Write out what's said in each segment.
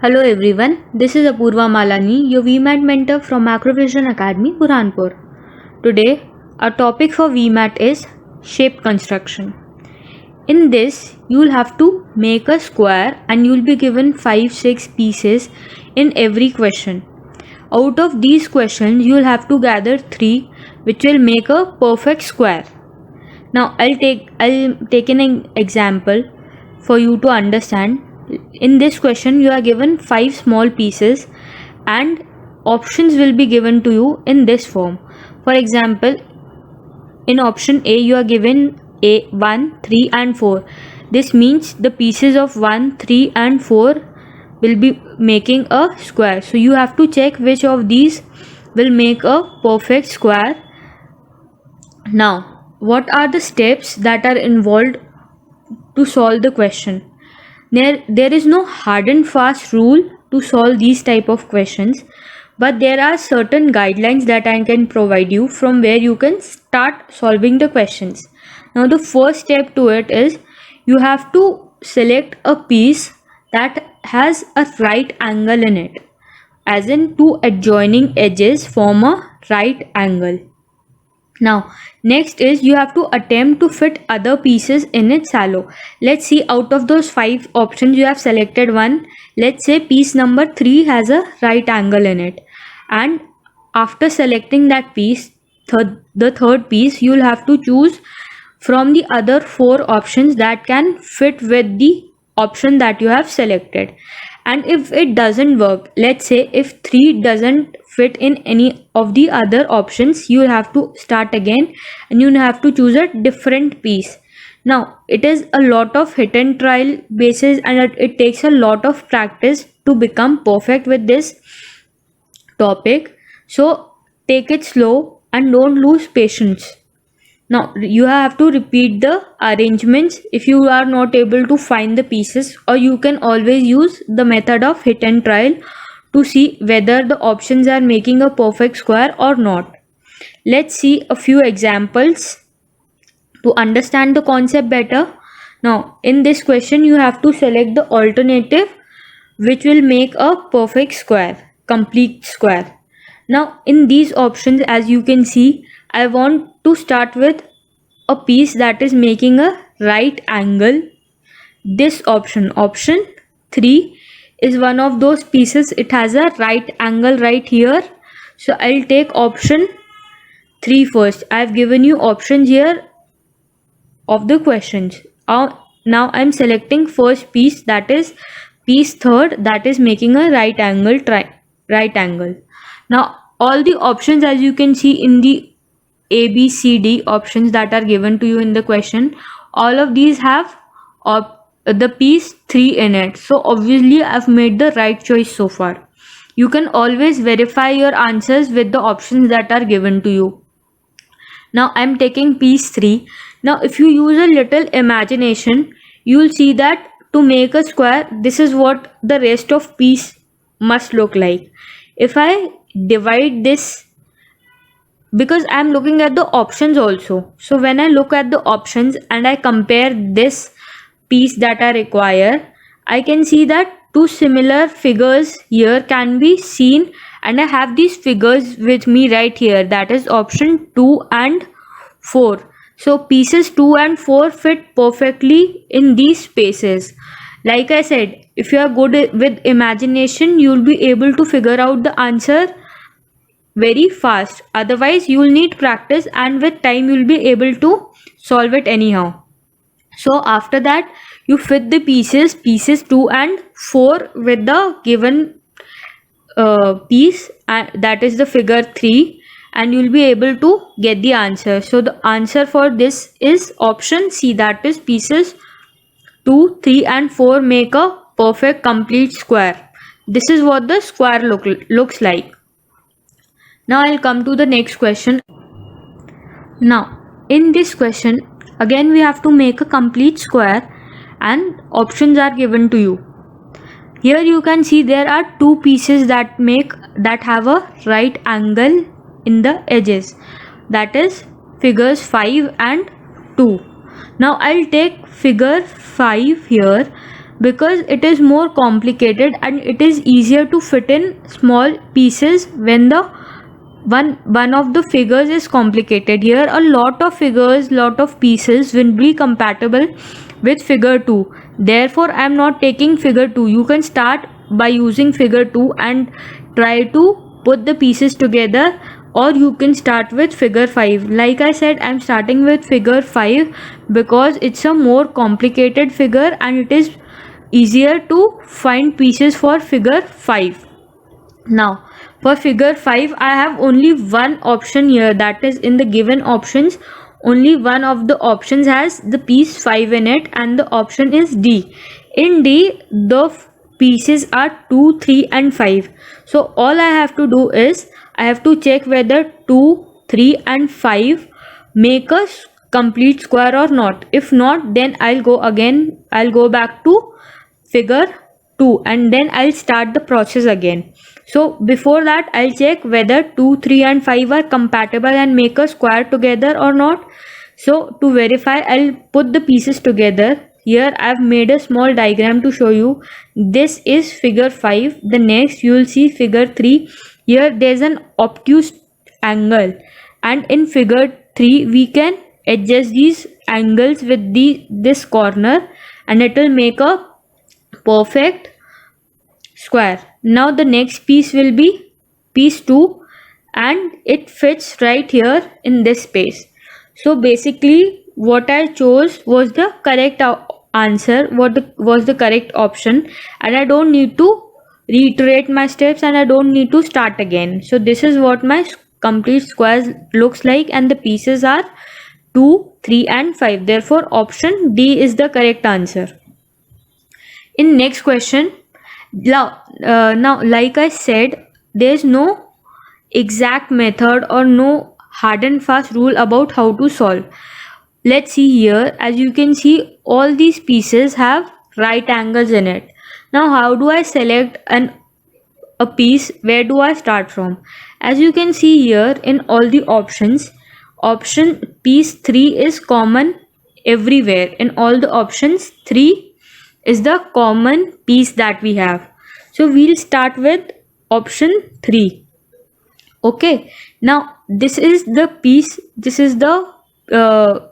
Hello everyone, this is Apurva Malani, your VMAT mentor from Macrovision Academy, Burhanpur. Today, our topic for VMAT is shape construction. In this, you'll have to make a square and you'll be given 5-6 pieces in every question. Out of these questions, you'll have to gather 3 which will make a perfect square. Now, I'll take an example for you to understand. In this question, you are given 5 small pieces and options will be given to you in this form. For example, in option A, you are given A 1, 3 and 4. This means the pieces of 1, 3 and 4 will be making a square. So you have to check which of these will make a perfect square. Now, what are the steps that are involved to solve the question? There is no hard and fast rule to solve these type of questions, but there are certain guidelines that I can provide you from where you can start solving the questions. Now the first step to it is you have to select a piece that has a right angle in it, as in two adjoining edges form a right angle. Now, next is you have to attempt to fit other pieces in its hollow. Let's see, out of those 5 options, you have selected one. Let's say piece number 3 has a right angle in it. And after selecting that piece, the third piece, you'll have to choose from the other 4 options that can fit with the option that you have selected. And if it doesn't work, let's say if 3 doesn't fit in any of the other options, you have to start again and you have to choose a different piece. Now it is a lot of hit and trial basis and it takes a lot of practice to become perfect with this topic. So take it slow and don't lose patience. Now you have to repeat the arrangements if you are not able to find the pieces, or you can always use the method of hit and trial to see whether the options are making a perfect square or not. Let's see a few examples to understand the concept better. Now in this question you have to select the alternative which will make a perfect square, complete square. Now in these options, as you can see, I want to start with a piece that is making a right angle. This option 3, is one of those pieces. It has a right angle right here. So I'll take option 3 first. I've given you options here of the questions. Now I'm selecting first piece, that is piece third, that is making a right angle. Now all the options, as you can see in the A, B, C, D options that are given to you in the question, all of these have the piece 3 in it. So obviously I've made the right choice so far. You can always verify your answers with the options that are given to you. Now I'm taking piece 3. Now if you use a little imagination, you'll see that to make a square, this is what the rest of piece must look like. If I divide this, because I'm looking at the options also, so when I look at the options and I compare this piece that I require, I can see that 2 similar figures here can be seen, and I have these figures with me right here, that is option 2 and 4. So pieces 2 and 4 fit perfectly in these spaces. Like I said, if you are good with imagination, you'll be able to figure out the answer very fast. Otherwise you will need practice, and with time you will be able to solve it anyhow. So after that you fit the pieces 2 and 4 with the given piece, and that is the figure 3, and you will be able to get the answer. So the answer for this is option C, that is pieces 2, 3 and 4 make a perfect complete square. This is what the square looks like. Now I'll come to the next question. Now in this question again we have to make a complete square and options are given to you. Here you can see there are 2 pieces that have a right angle in the edges, that is figures 5 and 2. Now I'll take figure 5 here, because it is more complicated and it is easier to fit in small pieces when the one of the figures is complicated. Here a lot of figures, lot of pieces will be compatible with figure 2. Therefore I am not taking figure 2. You can start by using figure 2 and try to put the pieces together, or you can start with figure 5. Like I said, I am starting with figure 5 because it's a more complicated figure and it is easier to find pieces for figure 5. Now for figure 5 I have only one option here, that is in the given options only one of the options has the piece 5 in it, and the option is D. In D the pieces are 2, 3 and 5. So all I have to do is I have to check whether 2, 3 and 5 make a complete square or not. If not, then I'll go back to figure 2 and then I'll start the process again. So before that I'll check whether 2, 3 and 5 are compatible and make a square together or not. So to verify, I'll put the pieces together. Here I've made a small diagram to show you. This is figure 5. The next you will see figure 3. Here there's an obtuse angle, and in figure 3 we can adjust these angles with this corner and it will make a perfect square. Now the next piece will be piece 2 and it fits right here in this space. So basically what I chose was the correct answer, was the correct option, and I don't need to reiterate my steps and I don't need to start again. So this is what my complete square looks like, and the pieces are 2, 3 and 5. Therefore option D is the correct answer. In next question, now like I said, there is no exact method or no hard and fast rule about how to solve. Let's see here. As you can see, all these pieces have right angles in it. Now how do I select a piece? Where do I start from? As you can see here in all the options, option piece 3 is common everywhere. In all the options, 3 is the common piece that we have. So we'll start with option 3. Okay, now this is the piece, this is the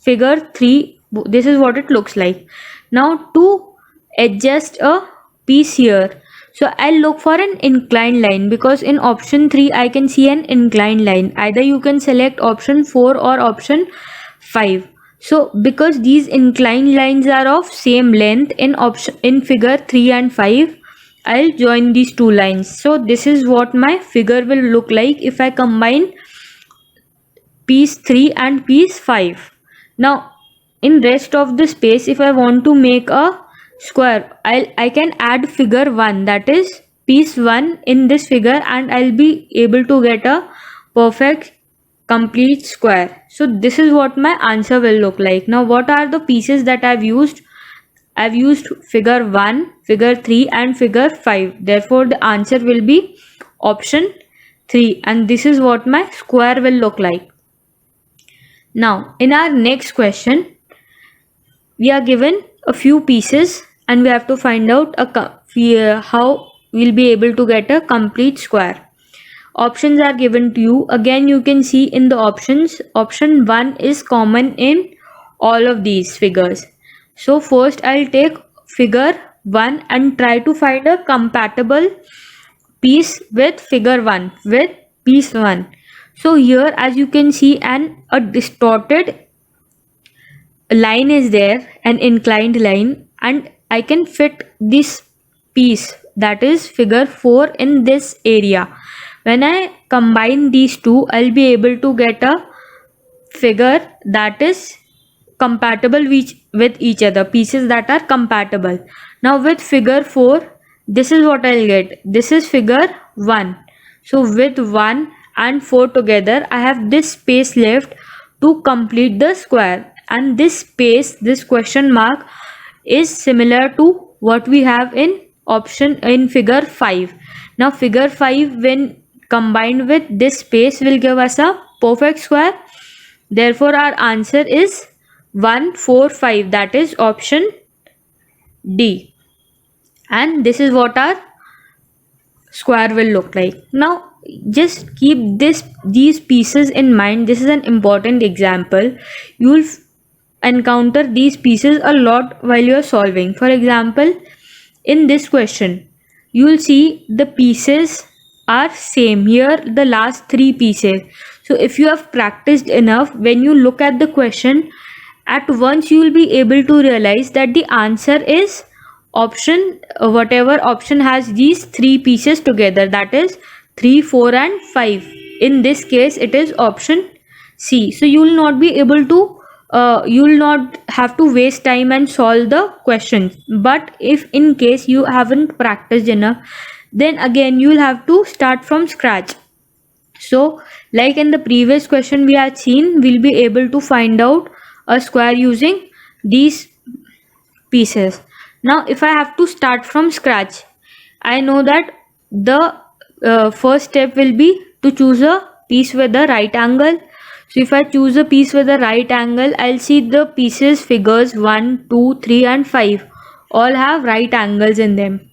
figure 3, this is what it looks like. Now to adjust a piece here, so I'll look for an inclined line, because in option 3 I can see an inclined line. Either you can select option 4 or option 5. So because these inclined lines are of same length in figure 3 and 5, I'll join these two lines. So this is what my figure will look like if I combine piece 3 and piece 5. Now in rest of the space, if I want to make a square, I can add figure 1, that is piece 1 in this figure, and I'll be able to get a perfect complete square. So this is what my answer will look like. Now what are the pieces that I've used? I've used figure 1, figure 3 and figure 5. Therefore the answer will be option 3, and this is what my square will look like. Now in our next question, we are given a few pieces and we have to find out how we'll be able to get a complete square. Options are given to you. Again you can see in the options, option 1 is common in all of these figures. So first I'll take figure 1 and try to find a compatible piece with figure 1, with piece 1. So here as you can see, a distorted line is there, an inclined line, and I can fit this piece, that is figure 4, in this area. When I combine these two, I'll be able to get a figure that is compatible with each other, pieces that are compatible. Now with figure 4, this is what I'll get. This is figure 1. So with 1 and 4 together, I have this space left to complete the square, and this space, this question mark, is similar to what we have in figure 5. Now figure 5 when combined with this space will give us a perfect square. Therefore our answer is 1, 4, 5, that is option D. And this is what our square will look like. Now just keep these pieces in mind. This is an important example. You will encounter these pieces a lot while you are solving. For example, in this question, you will see the pieces are same. Here the last three pieces. So if you have practiced enough, when you look at the question, at once you will be able to realize that the answer is option, whatever option has these three pieces together, that is 3, 4 and 5. In this case it is option C. So you will not be able to you will not have to waste time and solve the questions. But if in case you haven't practiced enough, then again you will have to start from scratch. So like in the previous question we had seen, we'll be able to find out a square using these pieces. Now if I have to start from scratch, I know that the first step will be to choose a piece with a right angle. So if I choose a piece with a right angle, I'll see the pieces figures 1, 2, 3 and 5 all have right angles in them.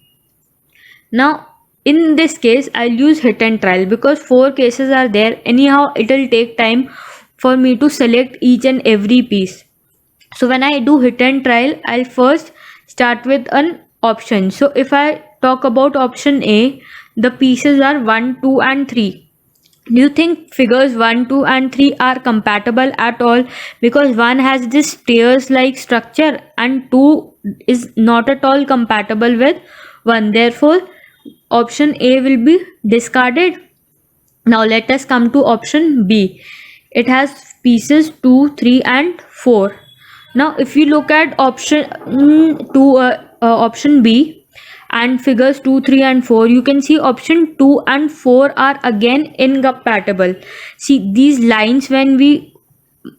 Now in this case I'll use hit and trial because 4 cases are there. Anyhow it will take time for me to select each and every piece. So when I do hit and trial, I'll first start with an option. So if I talk about option A, the pieces are 1, 2 and 3. Do you think figures 1, 2 and 3 are compatible at all? Because 1 has this stairs like structure and 2 is not at all compatible with 1. Therefore, option A will be discarded. Now let us come to option B. It has pieces 2, 3 and 4. Now if you look at option B and figures 2, 3 and 4, you can see option 2 and 4 are again incompatible. See these lines, when we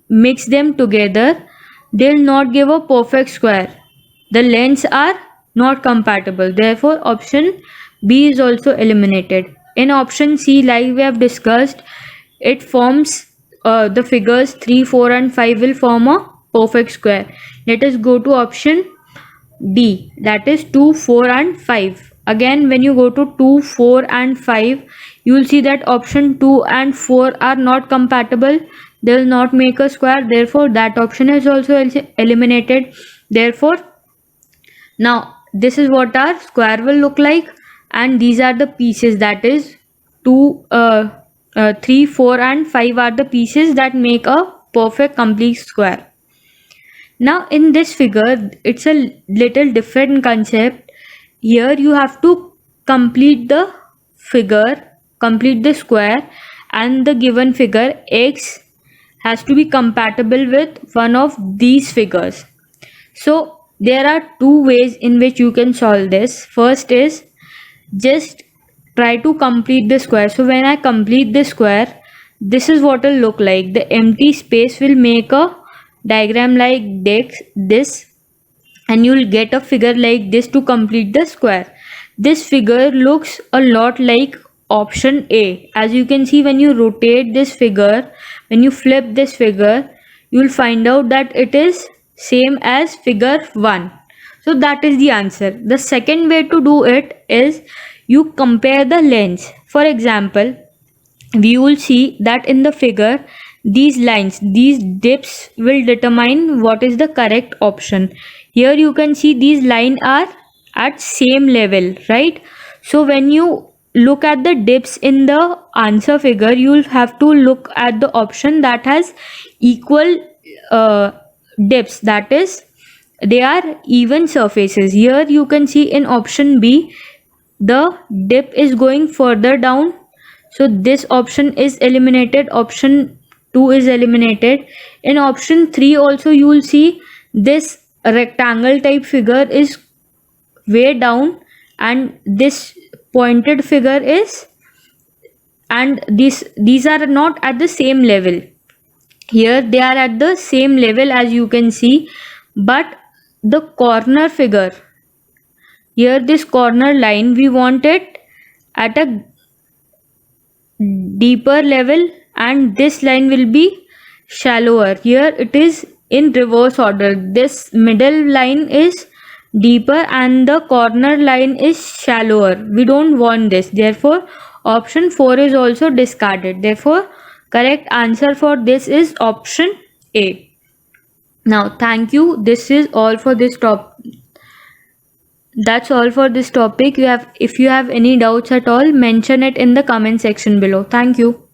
mix them together, they'll not give a perfect square. The lengths are not compatible. Therefore option B is also eliminated. In option C, like we have discussed, it forms the figures 3, 4 and 5 will form a perfect square. Let us go to option D, that is 2, 4 and 5. Again when you go to 2, 4 and 5, you will see that option 2 and 4 are not compatible. They will not make a square. Therefore that option is also eliminated. Therefore now this is what our square will look like, and these are the pieces, that is 3, 4 and 5 are the pieces that make a perfect complete square. Now in this figure it's a little different concept. Here you have to complete the square, and the given figure x has to be compatible with one of these figures. So there are two ways in which you can solve this. First is just try to complete the square. So when I complete the square, this is what will look like. The empty space will make a diagram like this, and you will get a figure like this to complete the square. This figure looks a lot like option A. As you can see, when you rotate this figure, when you flip this figure, you will find out that it is same as figure 1. So that is the answer. The second way to do it is you compare the lengths. For example, we will see that in the figure, these lines, these dips will determine what is the correct option. Here you can see these lines are at same level, right? So when you look at the dips in the answer figure, you will have to look at the option that has equal dips, that is they are even surfaces. Here you can see in option B, the dip is going further down, so this option is eliminated. Option 2 is eliminated. In option 3 also you will see this rectangle type figure is way down, and this pointed figure is, and these are not at the same level. Here they are at the same level, as you can see, but the corner figure, here this corner line, we want it at a deeper level, and this line will be shallower. Here it is in reverse order. This middle line is deeper and the corner line is shallower. We don't want this. Therefore, option 4 is also discarded. Therefore, correct answer for this is option A. Now, thank you. This is all for this topic. That's all for this topic. If you have any doubts at all, mention it in the comment section below. Thank you.